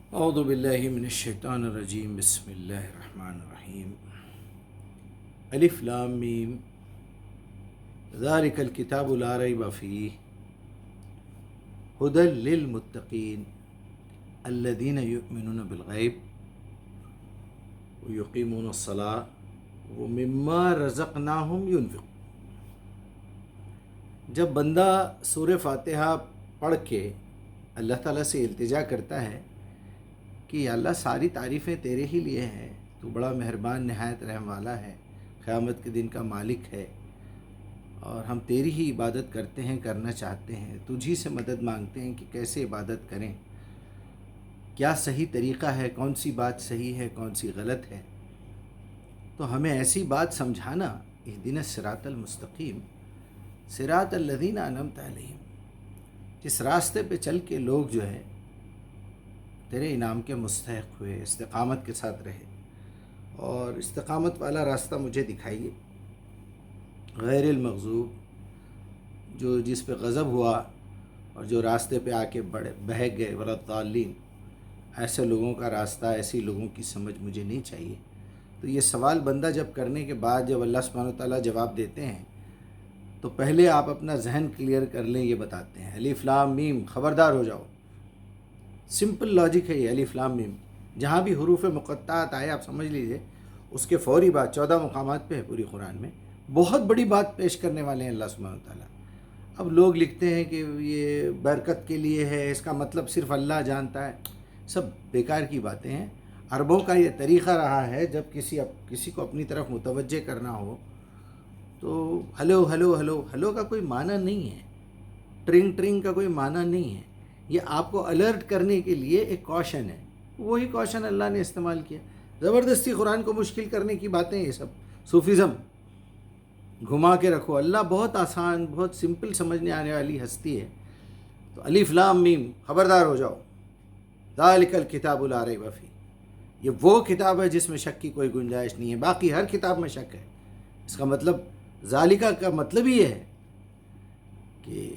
اعوذ باللہ من الشیطان الرجیم، بسم اللہ الرحمن الرحیم۔ الف لام میم، ذالک الکتاب لا ریب فیہ ھدی للمتقین الذین یؤمنون بالغیب ویقیمون الصلاۃ ومما رزقناہم ینفقون۔ جب بندہ سورہ فاتحہ پڑھ کے اللہ تعالیٰ سے التجا کرتا ہے کہ یا اللہ ساری تعریفیں تیرے ہی لیے ہیں، تو بڑا مہربان نہایت رحم والا ہے، قیامت کے دن کا مالک ہے، اور ہم تیری ہی عبادت کرتے ہیں، کرنا چاہتے ہیں، تجھی سے مدد مانگتے ہیں کہ کیسے عبادت کریں، کیا صحیح طریقہ ہے، کون سی بات صحیح ہے، کون سی غلط ہے۔ تو ہمیں ایسی بات سمجھانا، اہدنا الصراط المستقیم صراط الذین انعمت علیہم، جس راستے پہ چل کے لوگ جو ہے تیرے انعام کے مستحق ہوئے، استقامت کے ساتھ رہے، اور استقامت والا راستہ مجھے دکھائیے، غیر المغضوب، جو جس پہ غضب ہوا اور جو راستے پہ آ کے بہک گئے، ولا الضالین، ایسے لوگوں کا راستہ، ایسی لوگوں کی سمجھ مجھے نہیں چاہیے۔ تو یہ سوال بندہ جب کرنے کے بعد جب اللہ سبحانہ وتعالیٰ جواب دیتے ہیں تو پہلے آپ اپنا ذہن کلیئر کر لیں، یہ بتاتے ہیں الف لام میم، خبردار ہو جاؤ۔ سمپل لاجک ہے یہ الف لام میم، جہاں بھی حروف مقطعات آئے آپ سمجھ لیجئے اس کے فوری بعد 14 مقامات پہ ہے پوری قرآن میں، بہت بڑی بات پیش کرنے والے ہیں اللہ سبحانہ وتعالیٰ۔ اب لوگ لکھتے ہیں کہ یہ برکت کے لیے ہے، اس کا مطلب صرف اللہ جانتا ہے، سب بیکار کی باتیں ہیں۔ عربوں کا یہ طریقہ رہا ہے، جب کسی کو اپنی طرف متوجہ کرنا ہو تو ہلو ہلو ہلو ہلو کا کوئی معنی نہیں ہے، ٹرنگ ٹرنگ کا کوئی معنی نہیں ہے، یہ آپ کو الرٹ کرنے کے لیے ایک کوشن ہے۔ وہی کوشن اللہ نے استعمال کیا، زبردستی قرآن کو مشکل کرنے کی باتیں، یہ سب صوفیزم، گھما کے رکھو۔ اللہ بہت آسان، بہت سمپل سمجھنے آنے والی ہستی ہے۔ تو الف لام میم، خبردار ہو جاؤ، ذالک الکتاب لا ریب فیہ، یہ وہ کتاب ہے جس میں شک کی کوئی گنجائش نہیں ہے، باقی ہر کتاب میں شک ہے۔ اس کا مطلب ذالکہ کا مطلب یہ ہے کہ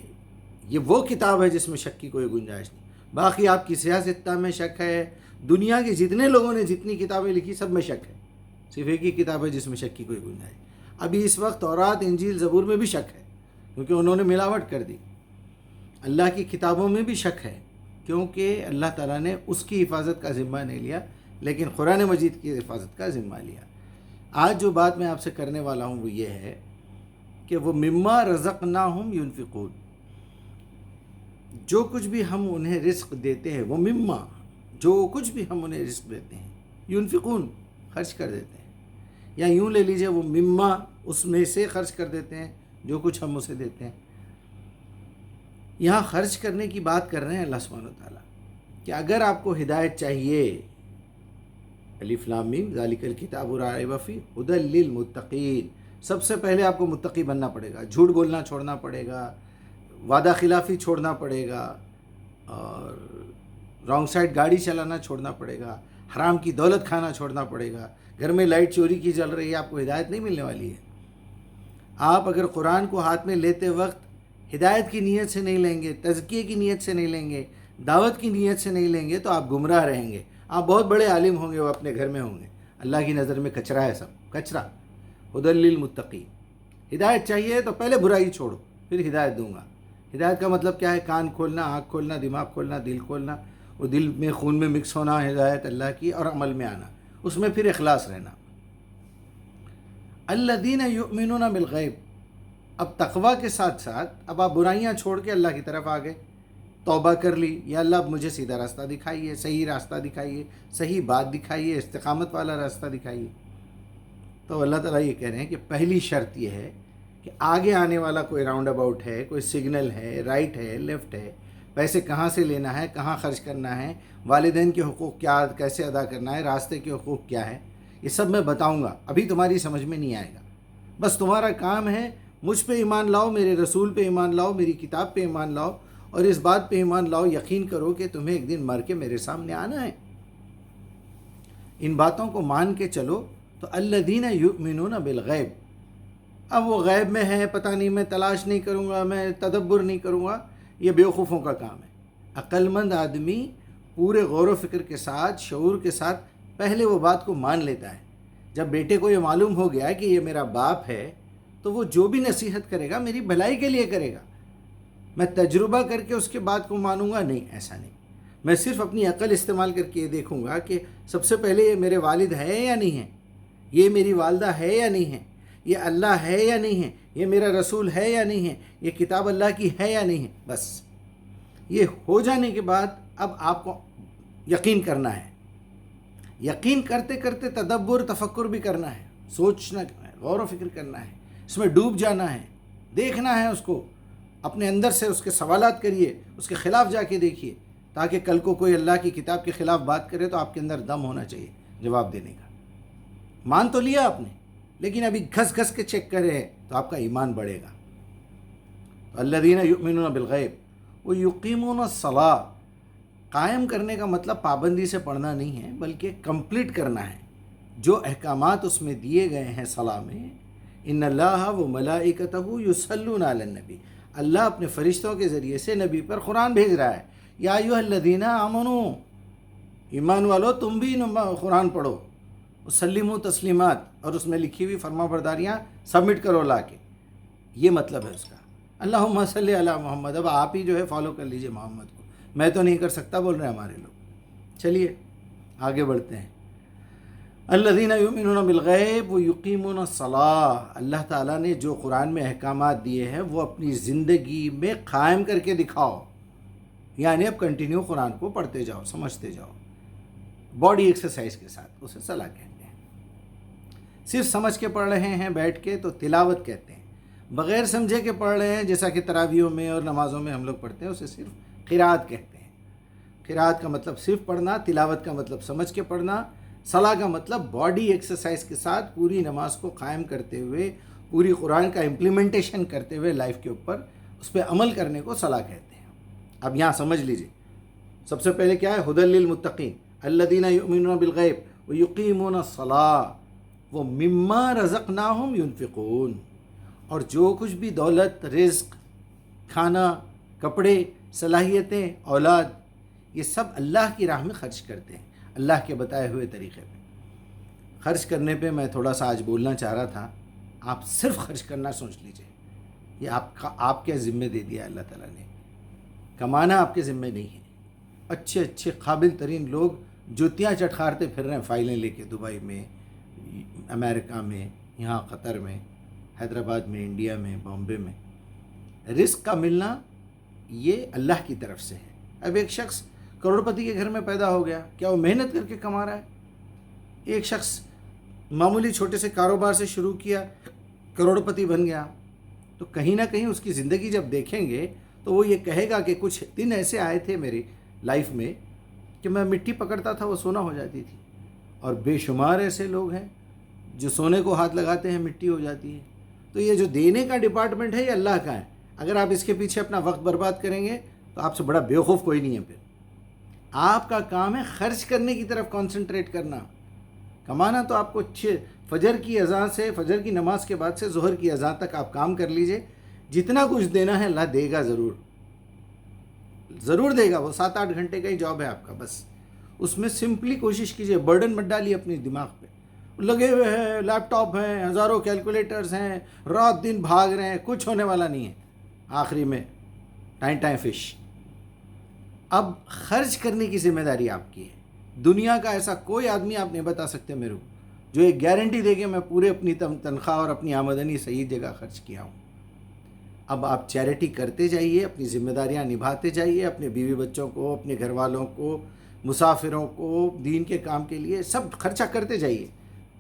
یہ وہ کتاب ہے جس میں شک کی کوئی گنجائش نہیں، باقی آپ کی سیاستہ میں شک ہے، دنیا کے جتنے لوگوں نے جتنی کتابیں لکھی سب میں شک ہے، صرف ایک ہی کتاب ہے جس میں شک کی کوئی گنجائش۔ ابھی اس وقت تورات، انجیل، زبور میں بھی شک ہے، کیونکہ انہوں نے ملاوٹ کر دی۔ اللہ کی کتابوں میں بھی شک ہے، کیونکہ اللہ تعالیٰ نے اس کی حفاظت کا ذمہ نہیں لیا، لیکن قرآن مجید کی حفاظت کا ذمہ لیا۔ آج جو بات میں آپ سے کرنے والا ہوں وہ یہ ہے کہ وہ مما رزقناہم ینفقون، جو کچھ بھی ہم انہیں رزق دیتے ہیں، وہ مما، جو کچھ بھی ہم انہیں رزق دیتے ہیں، ینفقون، خرچ کر دیتے ہیں، یا یوں لے لیجئے وہ مما، اس میں سے خرچ کر دیتے ہیں جو کچھ ہم اسے دیتے ہیں۔ یہاں خرچ کرنے کی بات کر رہے ہیں اللہ سبحانہ وتعالیٰ کہ اگر آپ کو ہدایت چاہیے، الف لام میم ذالک الکتاب لا ریب فیہ ھدی للمتقین، سب سے پہلے آپ کو متقی بننا پڑے گا، جھوٹ بولنا چھوڑنا پڑے گا، وعدہ خلافی چھوڑنا پڑے گا، اور رانگ سائڈ گاڑی چلانا چھوڑنا پڑے گا، حرام کی دولت کھانا چھوڑنا پڑے گا۔ گھر میں لائٹ چوری کی جل رہی ہے، آپ کو ہدایت نہیں ملنے والی ہے۔ آپ اگر قرآن کو ہاتھ میں لیتے وقت ہدایت کی نیت سے نہیں لیں گے، تزکیے کی نیت سے نہیں لیں گے، دعوت کی نیت سے نہیں لیں گے، تو آپ گمراہ رہیں گے۔ آپ بہت بڑے عالم ہوں گے، وہ اپنے گھر میں ہوں گے، اللہ کی نظر میں کچرا ہے، سب کچرا۔ ھدی للمتقین، ہدایت چاہیے تو پہلے برائی چھوڑو، پھر ہدایت دوں گا۔ ہدایت کا مطلب کیا ہے؟ کان کھولنا، آنکھ کھولنا، دماغ کھولنا، دل کھولنا، وہ دل میں، خون میں مکس ہونا ہدایت اللہ کی، اور عمل میں آنا، اس میں پھر اخلاص رہنا۔ الذین یؤمنون بالغیب، اب تقویٰ کے ساتھ ساتھ اب آپ برائیاں چھوڑ کے اللہ کی طرف آ گئے، توبہ کر لی، یا اللہ اب مجھے سیدھا راستہ دکھائیے، صحیح راستہ دکھائیے، صحیح بات دکھائیے، استقامت والا راستہ دکھائیے۔ تو اللہ تعالیٰ یہ کہہ رہے ہیں کہ پہلی شرط یہ ہے کہ آگے آنے والا کوئی راؤنڈ اباؤٹ ہے، کوئی سگنل ہے، رائٹ ہے، لیفٹ ہے، پیسے کہاں سے لینا ہے، کہاں خرچ کرنا ہے، والدین کے حقوق کیا، کیسے ادا کرنا ہے، راستے کے حقوق کیا ہے، یہ سب میں بتاؤں گا، ابھی تمہاری سمجھ میں نہیں آئے گا۔ بس تمہارا کام ہے مجھ پہ ایمان لاؤ، میرے رسول پہ ایمان لاؤ، میری کتاب پہ ایمان لاؤ، اور اس بات پہ ایمان لاؤ، یقین کرو کہ تمہیں ایک دن مر کے میرے سامنے آنا ہے۔ ان باتوں کو مان کے چلو تو الذین یؤمنون بالغیب، اب وہ غیب میں ہے، پتہ نہیں، میں تلاش نہیں کروں گا، میں تدبر نہیں کروں گا، یہ بیوقوفوں کا کام ہے۔ عقل مند آدمی پورے غور و فکر کے ساتھ، شعور کے ساتھ پہلے وہ بات کو مان لیتا ہے۔ جب بیٹے کو یہ معلوم ہو گیا کہ یہ میرا باپ ہے تو وہ جو بھی نصیحت کرے گا میری بھلائی کے لیے کرے گا۔ میں تجربہ کر کے اس کے بات کو مانوں گا؟ نہیں، ایسا نہیں۔ میں صرف اپنی عقل استعمال کر کے یہ دیکھوں گا کہ سب سے پہلے یہ میرے والد ہے یا نہیں ہے، یہ میری والدہ ہے یا نہیں ہے، یہ اللہ ہے یا نہیں ہے، یہ میرا رسول ہے یا نہیں ہے، یہ کتاب اللہ کی ہے یا نہیں ہے۔ بس یہ ہو جانے کے بعد اب آپ کو یقین کرنا ہے۔ یقین کرتے کرتے تدبر، تفکر بھی کرنا ہے، سوچنا ہے، غور و فکر کرنا ہے، اس میں ڈوب جانا ہے، دیکھنا ہے اس کو، اپنے اندر سے اس کے سوالات کریے، اس کے خلاف جا کے دیکھیے، تاکہ کل کو کوئی اللہ کی کتاب کے خلاف بات کرے تو آپ کے اندر دم ہونا چاہیے جواب دینے کا۔ مان تو لیا آپ نے، لیکن ابھی گھس گھس کے چیک کر رہے ہیں تو آپ کا ایمان بڑھے گا۔ الذین یؤمنون بالغیب ویقیمون الصلاۃ، قائم کرنے کا مطلب پابندی سے پڑھنا نہیں ہے، بلکہ کمپلیٹ کرنا ہے جو احکامات اس میں دیے گئے ہیں صلاح میں۔ ان اللہ و ملائکتہ یصلون علی النبی، اللہ اپنے فرشتوں کے ذریعے سے نبی پر قرآن بھیج رہا ہے۔ یا ایھا الذین آمنو، ایمان والو تم بھی قرآن پڑھو، وسلموا تسلیمات، اور اس میں لکھی ہوئی فرما برداریاں سبمٹ کرو لا کے، یہ مطلب ہے اس کا۔ اللہم صلی علی محمد، اب آپ ہی جو ہے فالو کر لیجئے محمد کو، میں تو نہیں کر سکتا بول رہے ہیں ہمارے لوگ۔ چلیے آگے بڑھتے ہیں۔ الذین یؤمنون بالغیب ویقیمون الصلاۃ، اللہ تعالیٰ نے جو قرآن میں احکامات دیے ہیں وہ اپنی زندگی میں قائم کر کے دکھاؤ، یعنی اب کنٹینیو قرآن کو پڑھتے جاؤ، سمجھتے جاؤ، باڈی ایکسرسائز کے ساتھ، اسے صلاح کہتے ہیں۔ صرف سمجھ کے پڑھ رہے ہیں بیٹھ کے تو تلاوت کہتے ہیں، بغیر سمجھے کے پڑھ رہے ہیں جیسا کہ تراویحوں میں اور نمازوں میں ہم لوگ پڑھتے ہیں، اسے صرف قرات کہتے ہیں۔ قرات کا مطلب صرف پڑھنا، تلاوت کا مطلب سمجھ کے پڑھنا، صلاح کا مطلب باڈی ایکسرسائز کے ساتھ پوری نماز کو قائم کرتے ہوئے، پوری قرآن کا امپلیمنٹیشن کرتے ہوئے لائف کے اوپر اس پہ عمل کرنے کو صلاح کہتے ہیں۔ اب یہاں سمجھ لیجئے، سب سے پہلے کیا ہے؟ ھدی للمتقین الذین یؤمنون بالغیب ویقیمون الصلاۃ ومما رزقناہم ینفقون، اور جو کچھ بھی دولت، رزق، کھانا، کپڑے، صلاحیتیں، اولاد، یہ سب اللہ کی راہ میں خرچ کرتے ہیں، اللہ کے بتائے ہوئے طریقے پہ۔ خرچ کرنے پہ میں تھوڑا سا آج بولنا چاہ رہا تھا، آپ صرف خرچ کرنا سوچ لیجئے، یہ آپ کے ذمے دے دیا اللہ تعالیٰ نے، کمانا آپ کے ذمے نہیں ہے۔ اچھے اچھے قابل ترین لوگ جوتیاں چٹخارتے پھر رہے ہیں فائلیں لے کے، دبئی میں، امریکہ میں، یہاں قطر میں، حیدرآباد میں، انڈیا میں، بامبے میں۔ رزق کا ملنا یہ اللہ کی طرف سے ہے۔ اب ایک شخص کروڑ پتی کے گھر میں پیدا ہو گیا، کیا وہ محنت کر کے کما رہا ہے؟ ایک شخص معمولی چھوٹے سے کاروبار سے شروع کیا، کروڑ پتی بن گیا، تو کہیں نہ کہیں اس کی زندگی جب دیکھیں گے تو وہ یہ کہے گا کہ کچھ دن ایسے آئے تھے میری لائف میں کہ میں مٹی پکڑتا تھا وہ سونا ہو جاتی تھی، اور بے شمار ایسے لوگ ہیں جو سونے کو ہاتھ لگاتے ہیں مٹی ہو جاتی ہے۔ تو یہ جو دینے کا ڈپارٹمنٹ ہے یہ اللہ کا ہے، اگر آپ اس کے پیچھے اپنا وقت برباد کریں گے تو آپ سے بڑا بیوقوف کوئی نہیں ہے۔ پھر آپ کا کام ہے خرچ کرنے کی طرف کانسنٹریٹ کرنا، کمانا تو آپ کو فجر کی اذان سے، فجر کی نماز کے بعد سے ظہر کی اذان تک آپ کام کر لیجئے، جتنا کچھ دینا ہے اللہ دے گا، ضرور دے گا، وہ 7-8 گھنٹے کا ہی جاب ہے آپ کا، بس اس میں سمپلی کوشش کیجئے، برڈن مت ڈالیے اپنی دماغ پہ، لگے ہوئے ہیں، لیپ ٹاپ ہیں، ہزاروں کیلکولیٹرز ہیں، رات دن بھاگ رہے ہیں، کچھ ہونے والا نہیں ہے، آخری میں ٹائم فش۔ اب خرچ کرنے کی ذمہ داری آپ کی ہے۔ دنیا کا ایسا کوئی آدمی آپ نہیں بتا سکتے میرے کو جو ایک گارنٹی دے کہ میں پورے اپنی تنخواہ اور اپنی آمدنی صحیح جگہ خرچ کیا ہوں۔ اب آپ چیریٹی کرتے جائیے، اپنی ذمہ داریاں نبھاتے جائیے، اپنے بیوی بچوں کو، اپنے گھر والوں کو، مسافروں کو، دین کے کام کے لیے سب خرچہ کرتے جائیے۔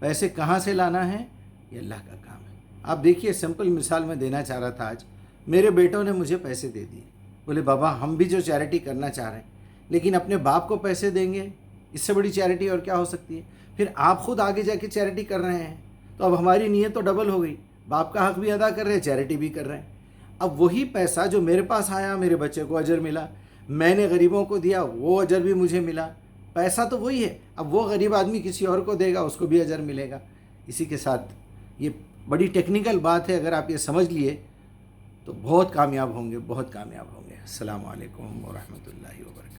پیسے کہاں سے لانا ہے یہ اللہ کا کام ہے۔ آپ دیکھیے، سمپل مثال میں دینا چاہ رہا تھا، آج میرے بیٹوں نے مجھے پیسے دے دیے، بولے بابا ہم بھی جو چیریٹی کرنا چاہ رہے ہیں، لیکن اپنے باپ کو پیسے دیں گے، اس سے بڑی چیریٹی اور کیا ہو سکتی ہے؟ پھر آپ خود آگے جا کے چیریٹی کر رہے ہیں، تو اب ہماری نیت تو ڈبل ہو گئی، باپ کا حق بھی ادا کر رہے ہیں، چیریٹی بھی کر رہے ہیں۔ اب وہی پیسہ جو میرے پاس آیا، میرے بچے کو اجر ملا، میں نے غریبوں کو دیا، وہ اجر بھی مجھے ملا، پیسہ تو وہی ہے، اب وہ غریب آدمی کسی اور کو دے گا، اس کو بھی اجر ملے گا۔ اسی کے ساتھ یہ بڑی ٹیکنیکل بات ہے، اگر آپ یہ سمجھ لیے تو بہت کامیاب ہوں گے، بہت کامیاب ہوں گے۔ السلام علیکم ورحمۃ اللہ وبرکاتہ۔